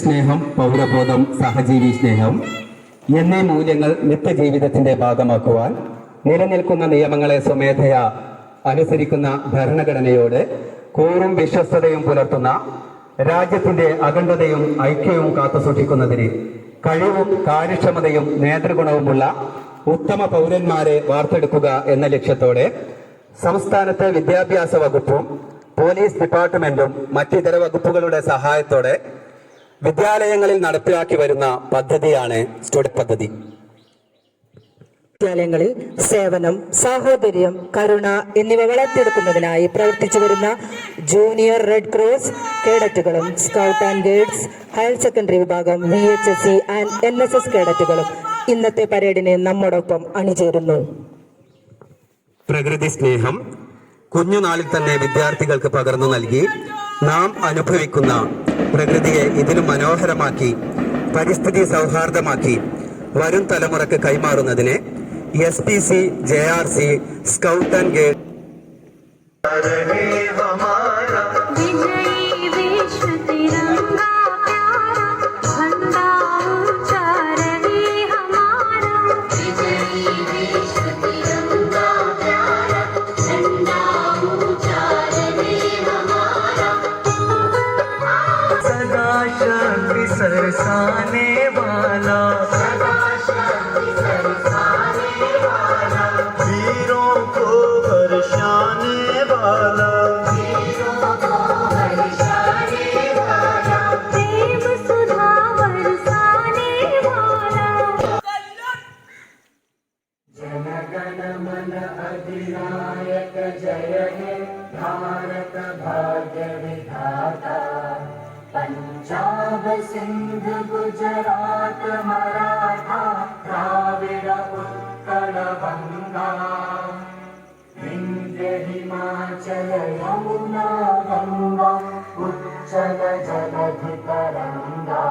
സ്നേഹം, പൗരബോധം, സഹജീവി സ്നേഹം എന്നീ മൂല്യങ്ങൾ നിത്യജീവിതത്തിന്റെ ഭാഗമാക്കുവാൻ നിലനിൽക്കുന്ന നിയമങ്ങളെ സ്വമേധയാ അനുസരിക്കുന്ന ഭരണഘടനയോട് കൂറും വിശ്വസ്തതയും പുലർത്തുന്ന, രാജ്യത്തിന്റെ അഖണ്ഡതയും ഐക്യവും കാത്തുസൂക്ഷിക്കുന്നതിന് കഴിവും കാര്യക്ഷമതയും നേതൃഗുണവുമുള്ള ഉത്തമ പൗരന്മാരെ വാർത്തെടുക്കുക എന്ന ലക്ഷ്യത്തോടെ സംസ്ഥാനത്തെ വിദ്യാഭ്യാസ വകുപ്പും പോലീസ് ഡിപ്പാർട്ട്മെന്റും മറ്റിതര വകുപ്പുകളുടെ സഹായത്തോടെ വിദ്യാലയങ്ങളിൽ നടപ്പിലാക്കി വരുന്ന പദ്ധതിയാണ് സ്റ്റുഡന്റ് പദ്ധതി. വിദ്യാലയങ്ങളിൽ സേവനം, സാഹോദര്യം, കരുണ എന്നിവ വളർത്തിയെടുക്കുന്നതിനായി പ്രവർത്തിച്ചു വരുന്ന ജൂനിയർ റെഡ് ക്രോസ് കേഡറ്റുകളും scout and guides, higher secondary വിഭാഗം, VHSC ആൻഡ് NSS കേഡറ്റുകളും ഇന്നത്തെ പരേഡിന് നമ്മോടൊപ്പം അണിചേരുന്നു. പ്രകൃതി സ്നേഹം കുഞ്ഞുനാളിൽ തന്നെ വിദ്യാർത്ഥികൾക്ക് പകർന്നു നൽകി നാം അനുഭവിക്കുന്ന പ്രകൃതിയെ ഇതിലും മനോഹരമാക്കി പരിസ്ഥിതി സൗഹാർദ്ദമാക്കി വരും തലമുറക്ക് കൈമാറുന്നതിന് SPC, JRC, scout and guide सरसाने वाला, वीरों को बरसाने वाला, प्रेम सुधा बरसाने वाला. जन गण मन अधिनायक जय हे भारत भाग्य विधाता. पंजाब सिंध गुजरात मराठा द्राविड उत्कल बंगा, विंध्य हिमाचल यमुना गंगा उच्चल जलधि तरंगा.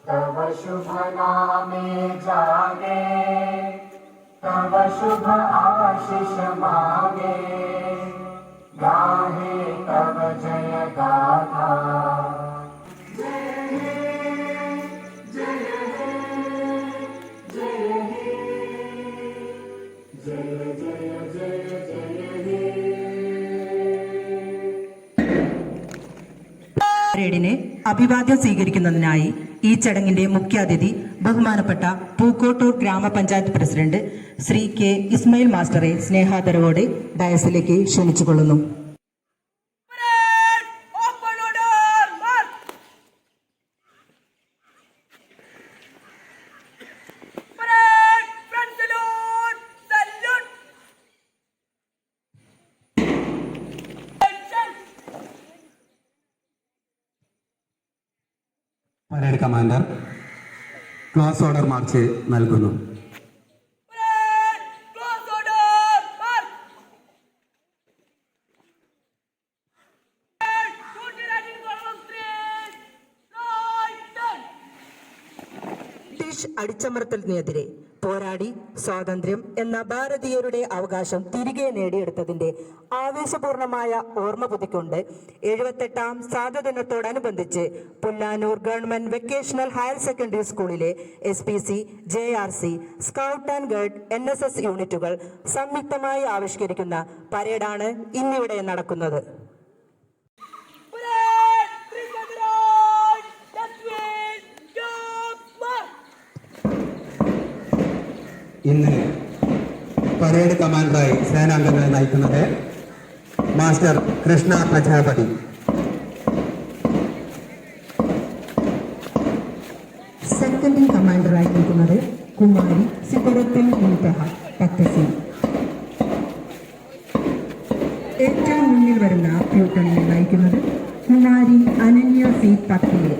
तव शुभ नामे जागे, तव शुभ आशीष मांगे, गाहे तव जय गाथा. जय हे जय हे जय हे जय जय जय जय हे. പരേഡിനെ അഭിവാദ്യം സ്വീകരിക്കുന്നതിനായി ഈ ചടങ്ങിന്റെ മുഖ്യാതിഥി ബഹുമാനപ്പെട്ട പൂക്കോട്ടൂർ ഗ്രാമപഞ്ചായത്ത് പ്രസിഡന്റ് ശ്രീ K. ഇസ്മായിൽ മാസ്റ്ററെ സ്നേഹാദരവോടെ ഡയസിലേക്ക് ക്ഷണിച്ചുകൊള്ളുന്നു. Parade commander close order march നൽകുന്നു. ബ്രിട്ടീഷ് അടിച്ചമർത്തലിനെതിരെ പോരാടി സ്വാതന്ത്ര്യം എന്ന ഭാരതീയരുടെ അവകാശം തിരികെ നേടിയെടുത്തതിന്റെ ആവേശപൂർണമായ ഓർമ്മ പുതുക്കൊണ്ട് 78ാം സ്വാതന്ത്ര്യദിനത്തോടനുബന്ധിച്ച് Pullanur government vocational higher secondary സ്കൂളിലെ SPC, JRC, scout and guide, NSS യൂണിറ്റുകൾ സംയുക്തമായി ആവിഷ്കരിക്കുന്ന പരേഡാണ് ഇന്നിവിടെ നടക്കുന്നത്. ഇന്ന് പരേഡ് കമാൻഡറായി സേനാംഗങ്ങളെ നയിക്കുന്നത് മാസ്റ്റർ കൃഷ്ണ പ്രജാപതി. സെക്കൻഡറി കമാൻഡറായി നിൽക്കുന്നത് കുമാരി സിബറത്തിൽ പത്തസി. ഏറ്റവും മുന്നിൽ വരുന്ന പ്യൂട്ടണിയെ നയിക്കുന്നത് കുമാരി അനന്യ C. പത്തിലെ.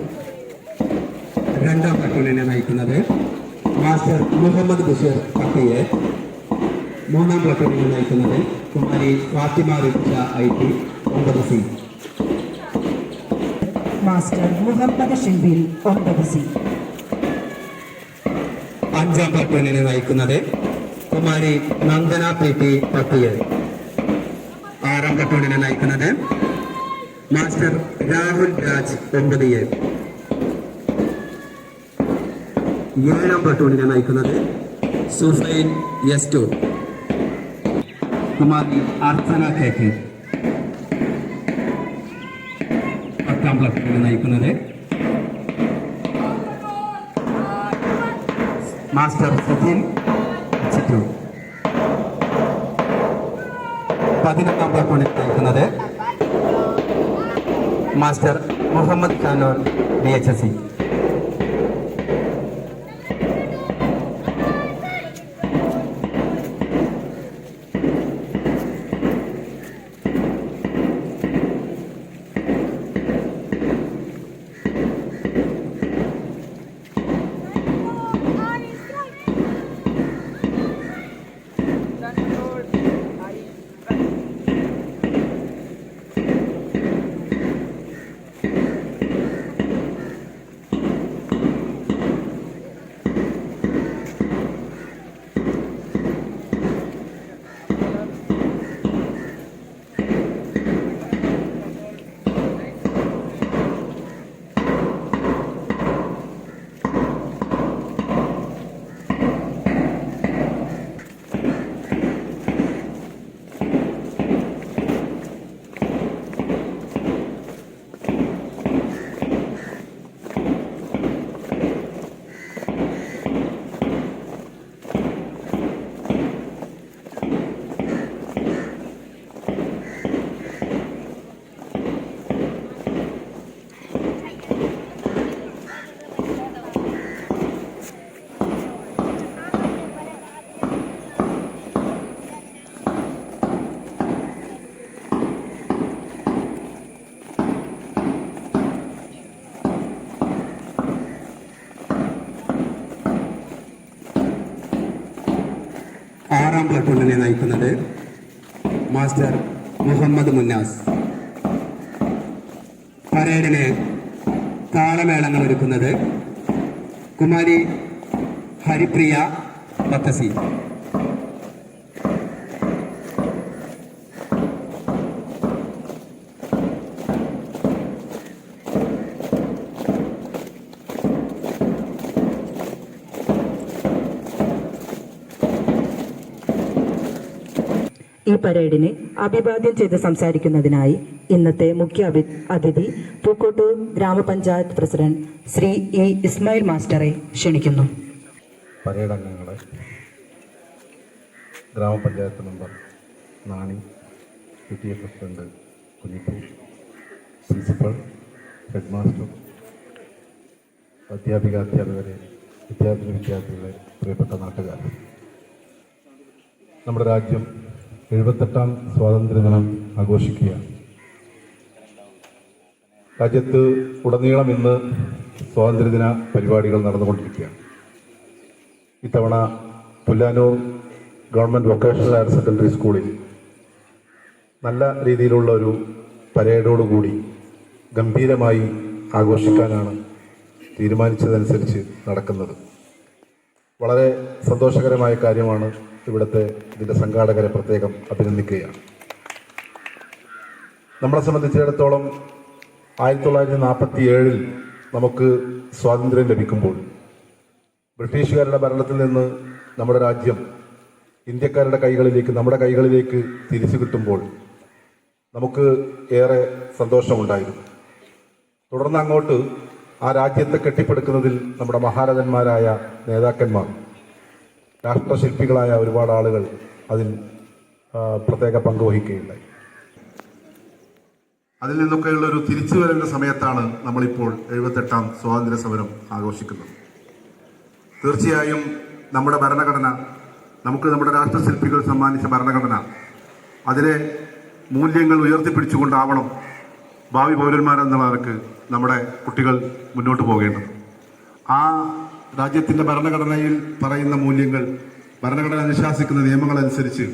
രണ്ടാം പ്ലട്ടൂണിനെ നയിക്കുന്നത് മാസ്റ്റർ മുഹമ്മദ് ബഷീർ പട്ടിയെ. മൂന്നാം പ്ലട്ടൂണിനെ നയിക്കുന്നത് കുമാരി Fathima Rifa IT 9C. Master Muhammad Shimbil 9C. അഞ്ചാം പ്ലട്ടൂണിനെ നയിക്കുന്നത് കുമാരി നന്ദന PT പട്ടിയെ. ആറാം പ്ലട്ടൂണിനെ നയിക്കുന്നത് മാസ്റ്റർ രാഹുൽ രാജ് 9A. 7ാം പ്ലട്ടൂണിനെ നയിക്കുന്നത് സുഫൈൻ S2, കുമാരി അർച്ചന KK. 10ാം പ്ലട്ടൂണിനെ നയിക്കുന്നത് മാസ്റ്റർ സജിൻ ചിറ്റൂർ. 11ാം പ്ലട്ടൂണിനെ നയിക്കുന്നത് മാസ്റ്റർ മുഹമ്മദ് ഖാനോർ DHSC. ആറാം പ്ലട്ടൂണിനെ നയിക്കുന്നത് മാസ്റ്റർ മുഹമ്മദ് മുന്നാസ്. പരേഡിന് താളമേളങ്ങൾ ഒരുക്കുന്നത് കുമാരി ഹരിപ്രിയ ബത്തസി. ഈ പരേഡിനെ അഭിവാദ്യം ചെയ്ത് സംസാരിക്കുന്നതിനായി ഇന്നത്തെ മുഖ്യ അതിഥി പൂക്കോട്ടൂർ ഗ്രാമപഞ്ചായത്ത് പ്രസിഡന്റ് ശ്രീ E. ഇസ്മായിൽ മാസ്റ്ററെ ക്ഷണിക്കുന്നു. പരേഡ് അംഗങ്ങളെ, ഗ്രാമപഞ്ചായത്ത് member Nani, PTA president Kunhippu, principal, head master, അധ്യാപകരെ, വിദ്യാർത്ഥികളെ, പ്രിയപ്പെട്ട നാട്ടുകാർ, നമ്മുടെ രാജ്യം 78ാം സ്വാതന്ത്ര്യദിനം ആഘോഷിക്കുകയാണ്. രാജ്യത്ത് ഉടനീളം ഇന്ന് സ്വാതന്ത്ര്യദിന പരിപാടികൾ നടന്നുകൊണ്ടിരിക്കുകയാണ്. ഇത്തവണ Pullanur government vocational higher secondary സ്കൂളിൽ നല്ല രീതിയിലുള്ള ഒരു പരേഡോടുകൂടി ഗംഭീരമായി ആഘോഷിക്കാനാണ് തീരുമാനിച്ചതനുസരിച്ച് നടക്കുന്നത്. വളരെ സന്തോഷകരമായ കാര്യമാണ്. ഇതിൻ്റെ സംഘാടകരെ പ്രത്യേകം അഭിനന്ദിക്കുകയാണ്. നമ്മളെ സംബന്ധിച്ചിടത്തോളം 1947 നമുക്ക് സ്വാതന്ത്ര്യം ലഭിക്കുമ്പോൾ ബ്രിട്ടീഷുകാരുടെ ഭരണത്തിൽ നിന്ന് നമ്മുടെ രാജ്യം ഇന്ത്യക്കാരുടെ കൈകളിലേക്ക്, നമ്മുടെ കൈകളിലേക്ക് തിരിച്ചു കിട്ടുമ്പോൾ നമുക്ക് ഏറെ സന്തോഷമുണ്ടായിരുന്നു. തുടർന്ന് അങ്ങോട്ട് ആ രാജ്യത്തെ കെട്ടിപ്പടുക്കുന്നതിൽ നമ്മുടെ മഹാരഥന്മാരായ നേതാക്കന്മാർ, രാഷ്ട്രശില്പികളായ ഒരുപാട് ആളുകൾ അതിൽ പ്രത്യേക പങ്ക് വഹിക്കുകയുണ്ടായി. അതിൽ നിന്നൊക്കെയുള്ളൊരു തിരിച്ചു വരേണ്ട സമയത്താണ് നമ്മളിപ്പോൾ 78ാം സ്വാതന്ത്ര്യ സമരം ആഘോഷിക്കുന്നത്. തീർച്ചയായും നമ്മുടെ ഭരണഘടന, നമുക്ക് നമ്മുടെ രാഷ്ട്രശില്പികൾ സമ്മാനിച്ച ഭരണഘടന, അതിലെ മൂല്യങ്ങൾ ഉയർത്തിപ്പിടിച്ചുകൊണ്ടാവണം ഭാവി പൗരന്മാരെന്നുള്ള നിലക്ക് നമ്മുടെ കുട്ടികൾ മുന്നോട്ട് പോകേണ്ടത്. ആ രാജ്യത്തിൻ്റെ ഭരണഘടനയിൽ പറയുന്ന മൂല്യങ്ങൾ, ഭരണഘടന അനുശാസിക്കുന്ന നിയമങ്ങളനുസരിച്ച്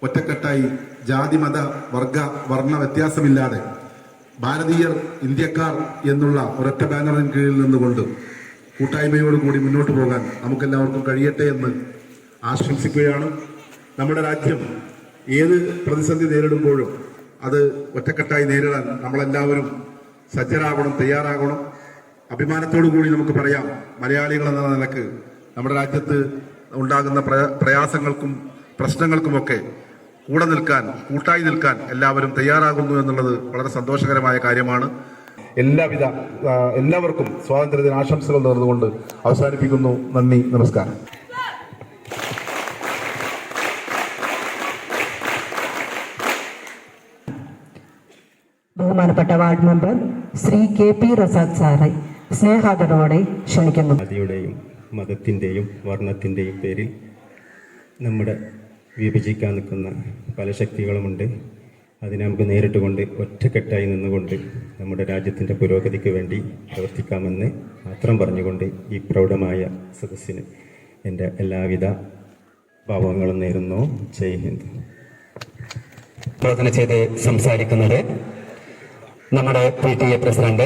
ഒറ്റക്കെട്ടായി ജാതി മത വർഗ വർണ്ണ വ്യത്യാസമില്ലാതെ ഭാരതീയർ, ഇന്ത്യക്കാർ എന്നുള്ള ഒരൊറ്റ ബാനറിന് കീഴിൽ നിന്നുകൊണ്ട് കൂട്ടായ്മയോടുകൂടി മുന്നോട്ട് പോകാൻ നമുക്കെല്ലാവർക്കും കഴിയട്ടെ എന്ന് ആശംസിക്കുകയാണ്. നമ്മുടെ രാജ്യം ഏത് പ്രതിസന്ധി നേരിടുമ്പോഴും അത് ഒറ്റക്കെട്ടായി നേരിടാൻ നമ്മളെല്ലാവരും സജ്ജരാകണം, തയ്യാറാകണം. അഭിമാനത്തോടു കൂടി നമുക്ക് പറയാം, മലയാളികൾ എന്ന നിലക്ക് നമ്മുടെ രാജ്യത്ത് ഉണ്ടാകുന്ന പ്രയാസങ്ങൾക്കും പ്രശ്നങ്ങൾക്കുമൊക്കെ കൂടെ നിൽക്കാൻ, കൂട്ടായി നിൽക്കാൻ എല്ലാവരും തയ്യാറാകുന്നു എന്നുള്ളത് വളരെ സന്തോഷകരമായ കാര്യമാണ്. എല്ലാവർക്കും സ്വാതന്ത്ര്യദിന ആശംസകൾ നേർന്നുകൊണ്ട് അവസാനിപ്പിക്കുന്നു. നന്ദി, നമസ്കാരം. ബഹുമാനപ്പെട്ട ward member Shri KP Razak സാറെ സ്നേഹാദരവോടെ ക്ഷണിക്കുന്നു. ജാതിയുടെയും മതത്തിൻ്റെയും വർണ്ണത്തിൻ്റെയും പേരിൽ നമ്മുടെ വിഭജിക്കാൻ നിൽക്കുന്ന പല ശക്തികളുമുണ്ട്. അതിനെ നമുക്ക് നേരിട്ടുകൊണ്ട് ഒറ്റക്കെട്ടായി നിന്നുകൊണ്ട് നമ്മുടെ രാജ്യത്തിൻ്റെ പുരോഗതിക്ക് വേണ്ടി പ്രവർത്തിക്കാമെന്ന് മാത്രം പറഞ്ഞുകൊണ്ട് ഈ പ്രൗഢമായ സദസ്സിന് എൻ്റെ എല്ലാവിധ ഭാവങ്ങളും നേരുന്നു. ജയ് ഹിന്ദ്. പ്രവർത്തന ചെയ്ത് സംസാരിക്കുന്നത് നമ്മുടെ PTA president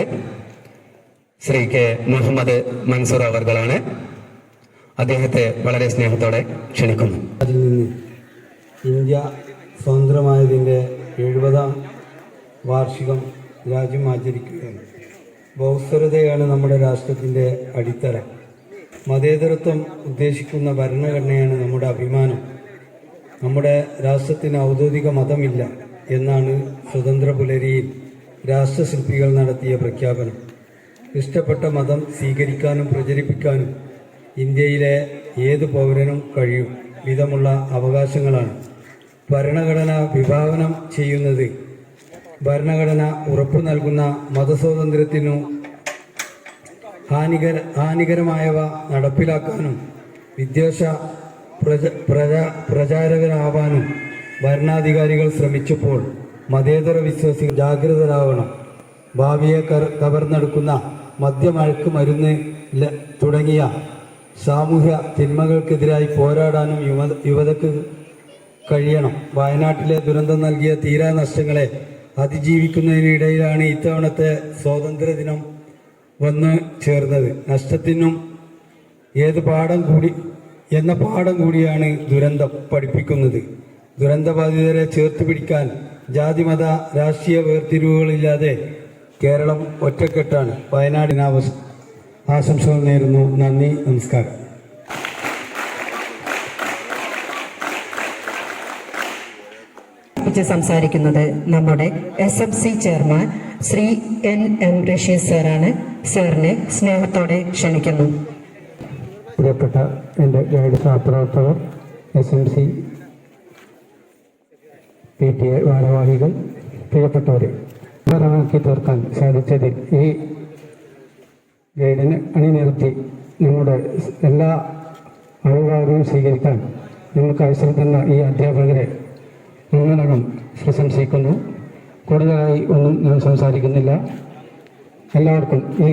Shri K. Muhammad Mansoor അവർകളാണ്. അദ്ദേഹത്തെ വളരെ സ്നേഹത്തോടെ ക്ഷണിക്കുന്നു. അതിൽ നിന്ന് ഇന്ത്യ സ്വതന്ത്രമായതിൻ്റെ 70ാം വാർഷികം രാജ്യം ആചരിക്കുകയാണ്. ബഹുസ്വരതയാണ് നമ്മുടെ രാഷ്ട്രത്തിൻ്റെ അടിത്തറ. മതേതരത്വം ഉദ്ദേശിക്കുന്ന ഭരണഘടനയാണ് നമ്മുടെ അഭിമാനം. നമ്മുടെ രാഷ്ട്രത്തിന് ഔദ്യോഗിക മതമില്ല എന്നാണ് സ്വതന്ത്ര പുലരിയിൽ രാഷ്ട്രശില്പികൾ നടത്തിയ പ്രഖ്യാപനം. ഇഷ്ടപ്പെട്ട മതം സ്വീകരിക്കാനും പ്രചരിപ്പിക്കാനും ഇന്ത്യയിലെ ഏത് പൗരനും കഴിയും വിധമുള്ള അവകാശങ്ങളാണ് ഭരണഘടന വിഭാവനം ചെയ്യുന്നത്. ഭരണഘടന ഉറപ്പു നൽകുന്ന മതസ്വാതന്ത്ര്യത്തിനു ഹാനികരമായവ നടപ്പിലാക്കാനും വിദ്വേഷ പ്രചാരകരാവാനും ഭരണാധികാരികൾ ശ്രമിച്ചപ്പോൾ മതേതര വിശ്വാസികൾ ജാഗ്രതരാവണം. ഭാവിയെ കവർന്നെടുക്കുന്ന മദ്യമയക്ക് മരുന്ന് തുടങ്ങിയ സാമൂഹ്യ തിന്മകൾക്കെതിരായി പോരാടാനും യുവതയ്ക്ക് കഴിയണം. വയനാട്ടിലെ ദുരന്തം നൽകിയ തീരാ നഷ്ടങ്ങളെ അതിജീവിക്കുന്നതിനിടയിലാണ് ഇത്തവണത്തെ സ്വാതന്ത്ര്യദിനം വന്നു ചേർന്നത്. നഷ്ടത്തിനും പാഠം കൂടിയാണ് ദുരന്തം പഠിപ്പിക്കുന്നത്. ദുരന്തബാധിതരെ ചേർത്ത് പിടിക്കാൻ ജാതിമത രാഷ്ട്രീയ വേർതിരിവുകളില്ലാതെ കേരളം ഒറ്റക്കെട്ടാണ്. വയനാടിന് ആശംസകൾ നേരുന്നു. നന്ദി, നമസ്കാരം. സംസാരിക്കുന്നത് നമ്മുടെ SMC chairman Shri NM Rasheed സാറാണ്. സാറിനെ സ്നേഹത്തോടെ ക്ഷണിക്കുന്നു. പ്രിയപ്പെട്ട എൻ്റെ ഗൈഡ് സഹപ്രവർത്തകർ, SMC PTA ഭാരവാഹികൾ, പ്രിയപ്പെട്ടവരെ, ാക്കി തീർക്കാൻ സാധിച്ചതിൽ ഈ ഗൈഡിനെ അണിനിരത്തി നമ്മുടെ എല്ലാ അഭിപ്രായങ്ങളും സ്വീകരിക്കാൻ നമുക്ക് അവസരം തന്ന ഈ അധ്യാപകരെ ഒന്നടങ്കം പ്രശംസിക്കുന്നു. കൂടുതലായി ഒന്നും ഞാൻ സംസാരിക്കുന്നില്ല. എല്ലാവർക്കും ഈ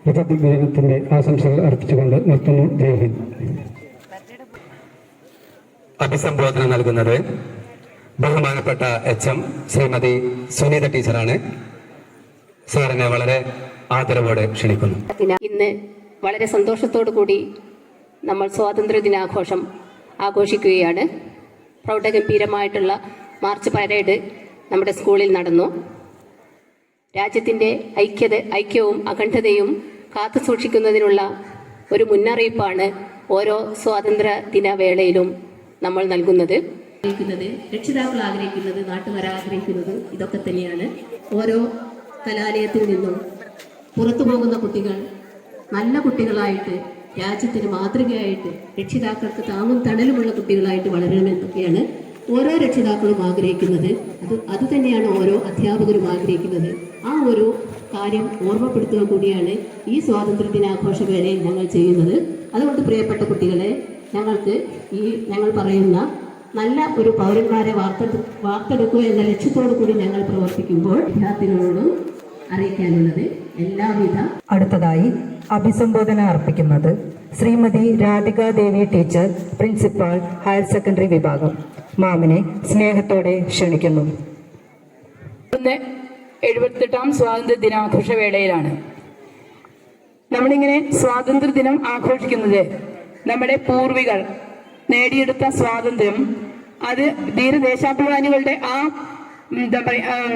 റിപ്പബ്ലിക് ദിനത്തിൻ്റെ ആശംസകൾ അർപ്പിച്ചുകൊണ്ട് നിർത്തുന്നു. ജയ് ഹിന്ദ്. അഭിസംബോധന നൽകുന്നത് ബഹുമാനപ്പെട്ട HM ശ്രീമതി സുനീത ടീച്ചറാണ്. സാറിനെ വളരെ ആദരവോടെ ക്ഷണിക്കുന്നു. ഇന്ന് വളരെ സന്തോഷത്തോടു കൂടി നമ്മൾ സ്വാതന്ത്ര്യ ദിനാഘോഷം ആഘോഷിക്കുകയാണ്. പ്രൗഢഗംഭീരമായിട്ടുള്ള മാർച്ച് പരേഡ് നമ്മുടെ സ്കൂളിൽ നടന്നു. രാജ്യത്തിൻ്റെ ഐക്യവും അഖണ്ഡതയും കാത്തു സൂക്ഷിക്കുന്നതിനുള്ള ഒരു മുന്നറിയിപ്പാണ് ഓരോ സ്വാതന്ത്ര്യ ദിനവേളയിലും നമ്മൾ നൽകുന്നത്. രക്ഷിതാക്കൾ ആഗ്രഹിക്കുന്നത്, നാട്ടുകാർ ആഗ്രഹിക്കുന്നത് ഇതൊക്കെ തന്നെയാണ്. ഓരോ കലാലയത്തിൽ നിന്നും പുറത്തു പോകുന്ന കുട്ടികൾ നല്ല കുട്ടികളായിട്ട്, രാജ്യത്തിന് മാതൃകയായിട്ട്, രക്ഷിതാക്കൾക്ക് താങ്ങും തണലുമുള്ള കുട്ടികളായിട്ട് വളരണമെന്നൊക്കെയാണ് ഓരോ രക്ഷിതാക്കളും ആഗ്രഹിക്കുന്നത്. അത് തന്നെയാണ് ഓരോ അധ്യാപകരും ആഗ്രഹിക്കുന്നത്. ആ ഒരു കാര്യം ഓർമ്മപ്പെടുത്തുക കൂടിയാണ് ഈ സ്വാതന്ത്ര്യ ദിനാഘോഷ വേളയിൽ ഞങ്ങൾ ചെയ്യുന്നത്. അതുകൊണ്ട് പ്രിയപ്പെട്ട കുട്ടികളെ, ഞങ്ങൾ പറയുന്ന നല്ല ഒരു പൗരന്മാരെ വാർത്തെടുക്കുക എന്ന ലക്ഷ്യത്തോടു കൂടി ഞങ്ങൾ പ്രവർത്തിക്കുമ്പോൾ വിദ്യാർത്ഥികളോടും അറിയിക്കാനുള്ളത് എല്ലാവിധ. അടുത്തതായി അഭിസംബോധന അർപ്പിക്കുന്നത് ശ്രീമതി രാധിക ദേവി ടീച്ചർ, പ്രിൻസിപ്പാൾ, ഹയർ സെക്കൻഡറി വിഭാഗം. മാമിനെ സ്നേഹത്തോടെ ക്ഷണിക്കുന്നു. 78ാം സ്വാതന്ത്ര്യ ദിനാഘോഷ വേളയിലാണ് നമ്മളിങ്ങനെ സ്വാതന്ത്ര്യ ദിനം ആഘോഷിക്കുന്നത്. നമ്മുടെ പൂർവികർ നേടിയെടുത്ത സ്വാതന്ത്ര്യം, അത് ധീരദേശാഭിമാനികളുടെ ആ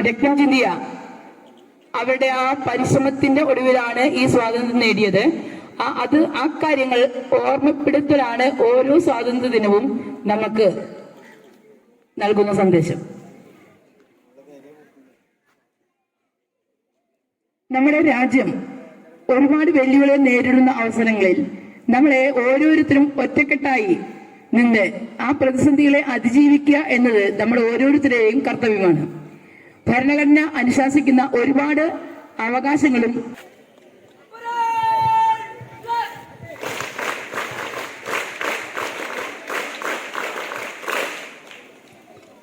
രക്തം ചിന്തിയ അവരുടെ ആ പരിശ്രമത്തിന്റെ ഒടുവിലാണ് ഈ സ്വാതന്ത്ര്യം നേടിയത്. ആ കാര്യങ്ങൾ ഓർമ്മപ്പെടുത്തലാണ് ഓരോ സ്വാതന്ത്ര്യ ദിനവും നമുക്ക് നൽകുന്ന സന്ദേശം. നമ്മുടെ രാജ്യം ഒരുപാട് വെല്ലുവിളികൾ നേരിടുന്ന അവസരങ്ങളിൽ നമ്മളെ ഓരോരുത്തരും ഒറ്റക്കെട്ടായി നിന്ന് ആ പ്രതിസന്ധികളെ അതിജീവിക്കുക എന്നത് നമ്മുടെ ഓരോരുത്തരുടെയും കർത്തവ്യമാണ്. ഭരണഘടന അനുശാസിക്കുന്ന ഒരുപാട് അവകാശങ്ങളും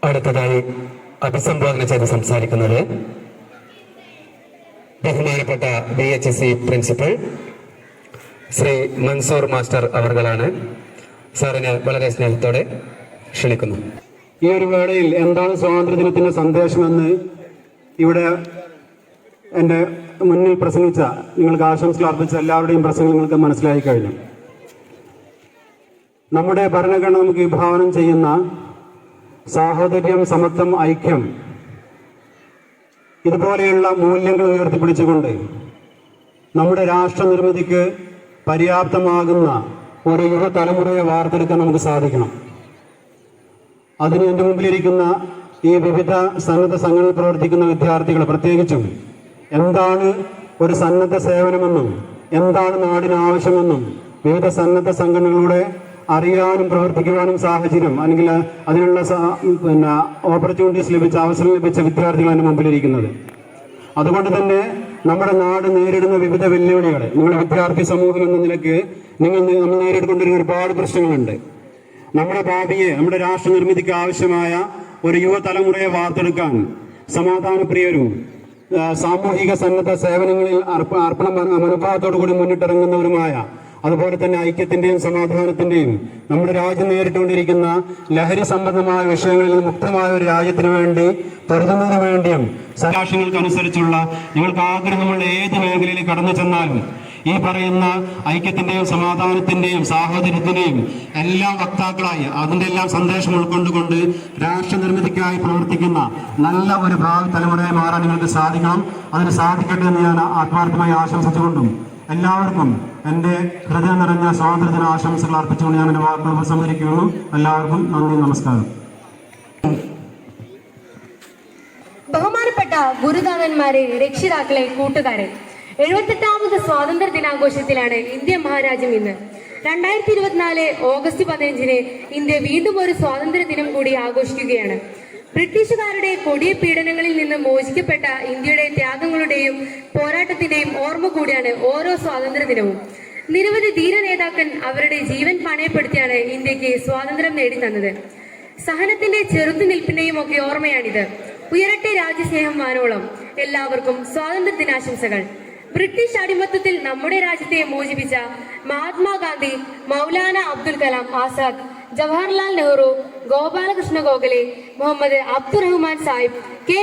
അടുത്തതായി അഭിസംബോധന ചെയ്ത് സംസാരിക്കുന്നത് ബഹുമാനപ്പെട്ട VHSE principal Shri Mansoor master അവർകളാണ്. സാറിനെ വളരെ സ്നേഹത്തോടെ ക്ഷണിക്കുന്നു. ഈ ഒരു വേളയിൽ എന്താണ് സ്വാതന്ത്ര്യദിനത്തിന്റെ സന്ദേശമെന്ന് ഇവിടെ എൻ്റെ മുന്നിൽ പ്രസംഗിച്ച നിങ്ങൾക്ക് ആശംസകൾ അർപ്പിച്ച എല്ലാവരുടെയും പ്രസംഗം നിങ്ങൾക്ക് മനസ്സിലായി കഴിഞ്ഞു. നമ്മുടെ ഭരണഘടന നമുക്ക് വിഭാവനം ചെയ്യുന്ന സാഹോദര്യം, സമത്വം, ഐക്യം ഇതുപോലെയുള്ള മൂല്യങ്ങൾ ഉയർത്തിപ്പിടിച്ചുകൊണ്ട് നമ്മുടെ രാഷ്ട്ര നിർമ്മിതിക്ക് പര്യാപ്തമാകുന്ന ഒരു യുവതലമുറയെ വാർത്തെടുക്കാൻ നമുക്ക് സാധിക്കണം. അതിന് എൻ്റെ മുമ്പിലിരിക്കുന്ന ഈ വിവിധ സന്നദ്ധ സംഘടനയിൽ പ്രവർത്തിക്കുന്ന വിദ്യാർത്ഥികൾ പ്രത്യേകിച്ചും എന്താണ് ഒരു സന്നദ്ധ സേവനമെന്നും എന്താണ് നാടിന് ആവശ്യമെന്നും വിവിധ സന്നദ്ധ സംഘടനകളുടെ അറിയാനും പ്രവർത്തിക്കുവാനും സാഹചര്യം അല്ലെങ്കിൽ അതിനുള്ള ഓപ്പർച്യൂണിറ്റീസ് ലഭിച്ച അവസരം ലഭിച്ച വിദ്യാർത്ഥികളാണ് മുമ്പിലിരിക്കുന്നത്. അതുകൊണ്ട് തന്നെ നമ്മുടെ നാട് നേരിടുന്ന വിവിധ വെല്ലുവിളികൾ നിങ്ങളുടെ വിദ്യാർത്ഥി സമൂഹം എന്ന നിലയ്ക്ക് നമ്മൾ നേരിട്ടുകൊണ്ടിരിക്കുന്ന ഒരുപാട് പ്രശ്നങ്ങളുണ്ട്. നമ്മുടെ ഭാവിയെ, നമ്മുടെ രാഷ്ട്ര നിർമ്മിതിക്ക് ആവശ്യമായ ഒരു യുവതലമുറയെ വാർത്തെടുക്കാൻ സമാധാനപ്രിയരും സാമൂഹിക സന്നദ്ധ സേവനങ്ങളിൽ അർപ്പണ മനോഭാവത്തോടു കൂടി മുന്നിട്ടിറങ്ങുന്നവരുമായ അതുപോലെ തന്നെ ഐക്യത്തിന്റെയും സമാധാനത്തിന്റെയും നമ്മുടെ രാജ്യം നേരിട്ടുകൊണ്ടിരിക്കുന്ന ലഹരി സംബന്ധമായ വിഷയങ്ങളിൽ നിന്ന് മുക്തമായ ഒരു രാജ്യത്തിന് വേണ്ടി പൊരുതുന്നതിന് വേണ്ടിയും സാക്ഷ്യങ്ങൾക്കനുസരിച്ചുള്ള നിങ്ങൾക്ക് ആഗ്രഹമുള്ള ഏത് മേഖലയിൽ കടന്നു ചെന്നാലും ഈ പറയുന്ന ഐക്യത്തിന്റെയും സമാധാനത്തിന്റെയും സാഹോദര്യത്തിന്റെയും എല്ലാ വക്താക്കളായി അതിന്റെ എല്ലാം സന്ദേശം ഉൾക്കൊണ്ടുകൊണ്ട് രാഷ്ട്ര നിർമ്മിതിക്കായി പ്രവർത്തിക്കുന്ന നല്ല ഒരു ഭാവി തലമുറയെ മാറാൻ നിങ്ങൾക്ക് സാധിക്കണം. അതിന് സാധിക്കട്ടെ എന്ന് ഞാൻ ആത്മാർത്ഥമായി ആശംസിച്ചുകൊണ്ടും എല്ലാവർക്കും എൻ്റെ ഹൃദയം നിറഞ്ഞ സ്വാതന്ത്ര്യദിന ആശംസകൾ അർപ്പിച്ചുകൊണ്ട് ഞാൻ എൻ്റെ വാക്കുകൾ ഉപസംഹരിക്കുന്നു. എല്ലാവർക്കും നന്ദി, നമസ്കാരം. ബഹുമാനപ്പെട്ട ഗുരുദാതന്മാരെ, രക്ഷിതാക്കളെ, കൂട്ടുകാരെ, 78ാമത് സ്വാതന്ത്ര്യ ദിനാഘോഷത്തിലാണ് ഇന്ത്യ മഹാരാജ്യം ഇന്ന്. 2024 ഓഗസ്റ്റ് 15 ഇന്ത്യ വീണ്ടും ഒരു സ്വാതന്ത്ര്യ ദിനം കൂടി ആഘോഷിക്കുകയാണ്. ബ്രിട്ടീഷുകാരുടെ കൊടിയ പീഡനങ്ങളിൽ നിന്ന് മോചിക്കപ്പെട്ട ഇന്ത്യയുടെ ത്യാഗങ്ങളുടെയും പോരാട്ടത്തിന്റെയും ഓർമ്മ കൂടിയാണ് ഓരോ സ്വാതന്ത്ര്യ ദിനവും. നിരവധി ധീര നേതാക്കൾ അവരുടെ ജീവൻ പണയപ്പെടുത്തിയാണ് ഇന്ത്യക്ക് സ്വാതന്ത്ര്യം നേടിത്തന്നത്. സഹനത്തിന്റെ ചെറുത്തുനിൽപ്പിന്റെയും ഒക്കെ ഓർമ്മയാണിത്. ഉയരട്ടെ രാജ്യസ്നേഹം വാനോളം. എല്ലാവർക്കും സ്വാതന്ത്ര്യ ദിനാശംസകൾ. ബ്രിട്ടീഷ് അടിമത്തത്തിൽ നമ്മുടെ രാജ്യത്തെ മോചിപ്പിച്ച മഹാത്മാഗാന്ധി, മൗലാന അബ്ദുൽ കലാം ആസാദ്, ജവഹർലാൽ നെഹ്റു, ഗോപാലകൃഷ്ണ ഗോഖലെ, മുഹമ്മദ് അബ്ദുറഹ്മാൻ സാഹിബ്,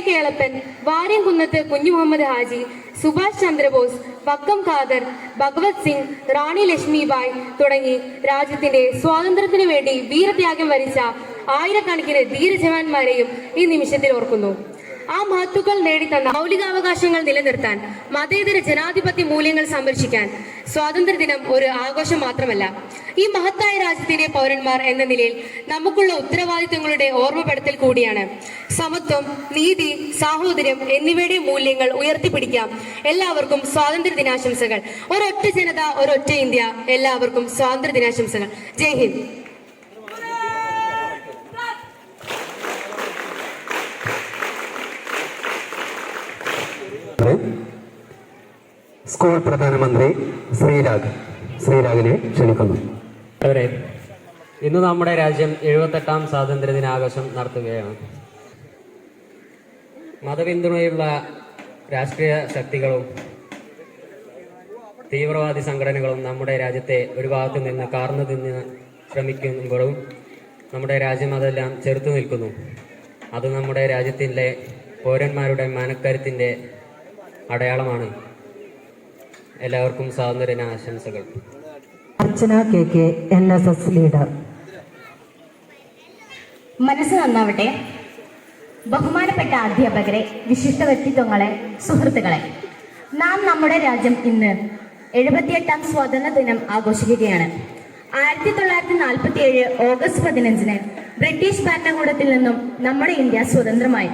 കേളപ്പൻ, വാര്യംകുന്നത്ത് കുഞ്ഞു മുഹമ്മദ് ഹാജി, സുഭാഷ് ചന്ദ്രബോസ്, വക്കം ഖാദർ, ഭഗവത് സിംഗ്, റാണി ലക്ഷ്മിബായ് തുടങ്ങി രാജ്യത്തിന്റെ സ്വാതന്ത്ര്യത്തിനു വേണ്ടി വീരത്യാഗം വരിച്ച ആയിരക്കണക്കിന് ധീരജവാന്മാരെയും ഈ നിമിഷത്തിൽ ഓർക്കുന്നു. ആ മഹത്തുക്കൾ നേടിത്തന്ന മൗലികാവകാശങ്ങൾ നിലനിർത്താൻ, മതേതര ജനാധിപത്യ മൂല്യങ്ങൾ സംരക്ഷിക്കാൻ സ്വാതന്ത്ര്യ ദിനം ഒരു ആഘോഷം മാത്രമല്ല, ഈ മഹത്തായ രാജ്യത്തിന്റെ പൗരന്മാർ എന്ന നിലയിൽ നമുക്കുള്ള ഉത്തരവാദിത്തങ്ങളുടെ ഓർമ്മപ്പെടുത്തൽ കൂടിയാണ്. സമത്വം, നീതി, സാഹോദര്യം എന്നിവയുടെ മൂല്യങ്ങൾ ഉയർത്തിപ്പിടിക്കാം. എല്ലാവർക്കും സ്വാതന്ത്ര്യ ദിനാശംസകൾ. ഒരൊറ്റ ജനത, ഒരൊറ്റ ഇന്ത്യ. എല്ലാവർക്കും സ്വാതന്ത്ര്യ ദിനാശംസകൾ. ജയ് ഹിന്ദ്. സ്കൂൾ പ്രധാനമന്ത്രി ശ്രീരാഗിനെ ക്ഷണിക്കുന്നു. ഇന്ന് നമ്മുടെ രാജ്യം 78ാം സ്വാതന്ത്ര്യ ദിനാഘോഷം നടത്തുകയാണ്. മതപിന്തുണയുള്ള രാഷ്ട്രീയ ശക്തികളും തീവ്രവാദി സംഘടനകളും നമ്മുടെ രാജ്യത്തെ ഒരു ഭാഗത്തു നിന്ന് കാർന്നു തിന്ന് ശ്രമിക്കുമ്പോഴും നമ്മുടെ രാജ്യം അതെല്ലാം ചെറുത്തു നിൽക്കുന്നു. അത് നമ്മുടെ രാജ്യത്തിലെ പൗരന്മാരുടെ മനക്കരുത്തിൻ്റെ അടയാളമാണ്. എല്ലാവർക്കും സ്വാതന്ത്ര്യ ആശംസകൾ. അർച്ചന KK, NSS ലീഡർ. മനസ്സ് നന്നാവട്ടെ. ബഹുമാനപ്പെട്ട അധ്യാപകരെ, വിശിഷ്ട വ്യക്തിത്വങ്ങളെ, സുഹൃത്തുക്കളെ, നാം നമ്മുടെ രാജ്യം ഇന്ന് 78ാം സ്വാതന്ത്ര്യ ദിനം ആഘോഷിക്കുകയാണ്. 1947 ഓഗസ്റ്റ് 15 ബ്രിട്ടീഷ് ഭരണകൂടത്തിൽ നിന്നും നമ്മുടെ ഇന്ത്യ സ്വതന്ത്രമായി.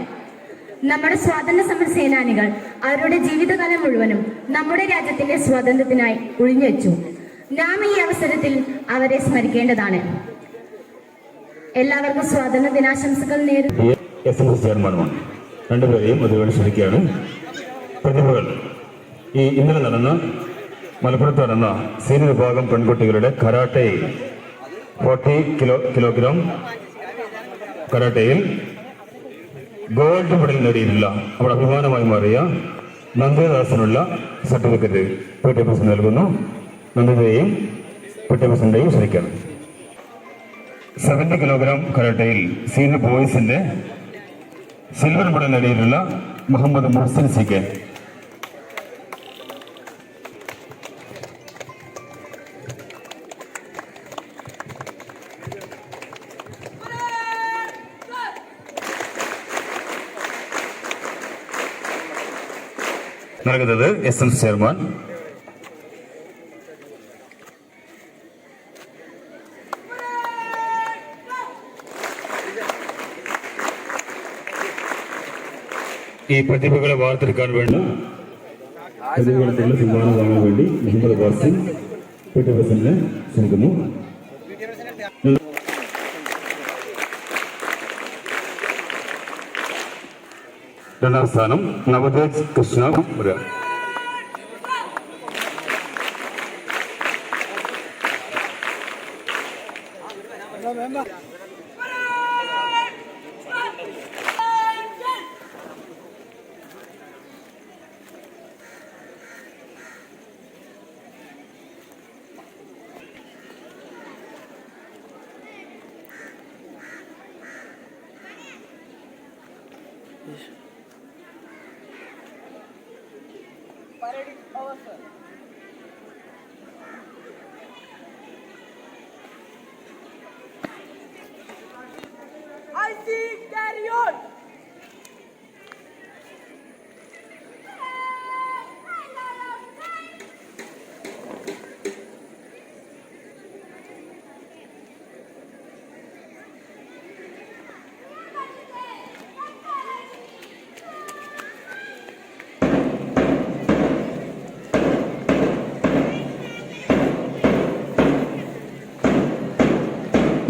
നമ്മുടെ സ്വാതന്ത്ര്യ സമര സേനാനികൾ അവരുടെ ജീവിതകാലം മുഴുവനും നമ്മുടെ രാജ്യത്തിന്റെ സ്വാതന്ത്ര്യത്തിനായി ഉഴിഞ്ഞുവെച്ചു. നാം ഈ അവസരത്തിൽ അവരെ സ്മരിക്കേണ്ടതാണ്. എല്ലാവർക്കും സ്വാതന്ത്ര്യ ദിനാശംസകൾ നേരുന്നു. ചെയർമാനുമാണ്. രണ്ടുപേരെയും അതുപോലെ ക്ഷണിക്കുകയാണ്. പ്രതിഭകൾ ഈ ഇന്നലെ നടന്ന മലപ്പുറത്ത് നടന്ന സീനിയർ വിഭാഗം പെൺകുട്ടികളുടെ കരാട്ടെ 40 കിലോഗ്രാം കരാട്ടയിൽ ഗോൾഡ് മെഡൽ നേടിയിട്ടില്ല അവിടെ അഭിമാനമായി മാറിയ നന്ദിദാസിനുള്ള സർട്ടിഫിക്കറ്റ് PT പ്രസിഡന്റ് നൽകുന്നു. നന്ദിതയെയും PT പ്രസിഡന്റെയും ക്ഷണിക്കുകയാണ്. 70 കിലോഗ്രാം കരാട്ടയിൽ സീനിയർ ബോയ്സിന്റെ സിൽവർ മെഡൽ നേടിയിട്ടുള്ള മുഹമ്മദ് മുഹസിൻ CK. നൽകുന്നത് SMC ചെയർമാൻ. ഈ പ്രതിഭകളെ വാർത്തെടുക്കാൻ വേണ്ടി പ്രതിഭകൾക്കുള്ള സമ്മാനം വാങ്ങാൻ വേണ്ടി മുഹമ്മദ് വാസിം PT പ്രസിഡന്റിനെ ക്ഷണിക്കുന്നു. രണ്ടാം സ്ഥാനം നവതേജ് കൃഷ്ണ.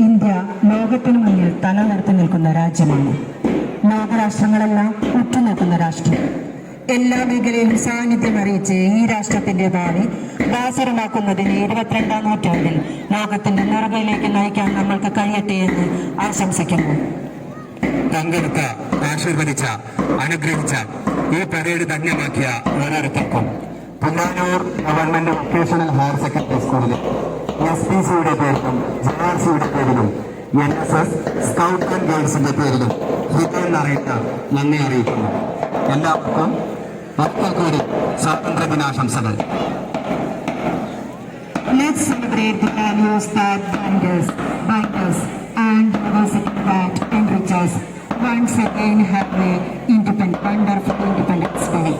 ഇന്ത്യ ലോകത്തിനു മുന്നിൽ തല നിർത്തി നിൽക്കുന്ന രാജ്യമാണ്. ലോകരാഷ്ട്രങ്ങളെല്ലാം ഉറ്റുനിൽക്കുന്ന രാഷ്ട്രം. എല്ലാ മേഖലയിലും സാന്നിധ്യം അറിയിച്ച് ഈ രാഷ്ട്രത്തിന്റെ ഭാവി ബാസുരമാക്കുന്നതിന് 22ാം നൂറ്റാണ്ടിൽ ലോകത്തിന്റെ നിറവിലേക്ക് നയിക്കാൻ നമ്മൾക്ക് കഴിയട്ടെ എന്ന് ആശംസിക്കുന്നു. പങ്കെടുത്ത, ആശീർവദിച്ച, അനുഗ്രഹിച്ച ഈ പരേഡ് ധന്യമാക്കിയ ഓരോരുത്തർക്കും Pullanur government vocational higher secondary സ്കൂളിലെ SPCയുടെ പേരിലും JRCയുടെ പേരിലും NSS സ്കൗട്ട് ആൻഡ് ഗൈഡ്സിന്റെ പേരിലും ഹൃദയം നിറയിട്ട നന്ദി അറിയിക്കുന്നു. എല്ലാവർക്കും ഒരിക്കൽക്കൂടി സ്വാതന്ത്ര്യ ദിനാശംസകൾ. Let's celebrate the values that bind us and diversity that enrich us. Once again have a wonderful Independence Day.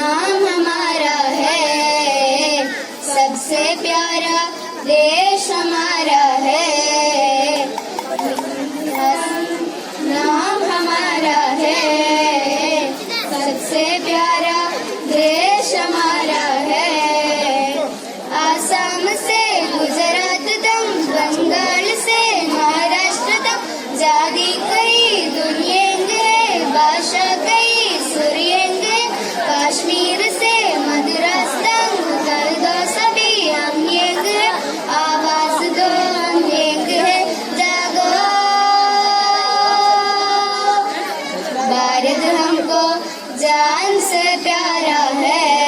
नाम हमारा है, सबसे प्यारा देश हमारा है, नाम हमारा है, सबसे प्यारा देश हमारा है। आसाम से गुजरात तक, बंगाल से महाराष्ट्र तक, जाति कई दुनियेंगे, भाषा कई सुरियेंगे, कश्मीर से मद्रास तक कर दो सभी हम एक है, आवाज दो हम एक है, जागो भारत हमको जान से प्यारा है।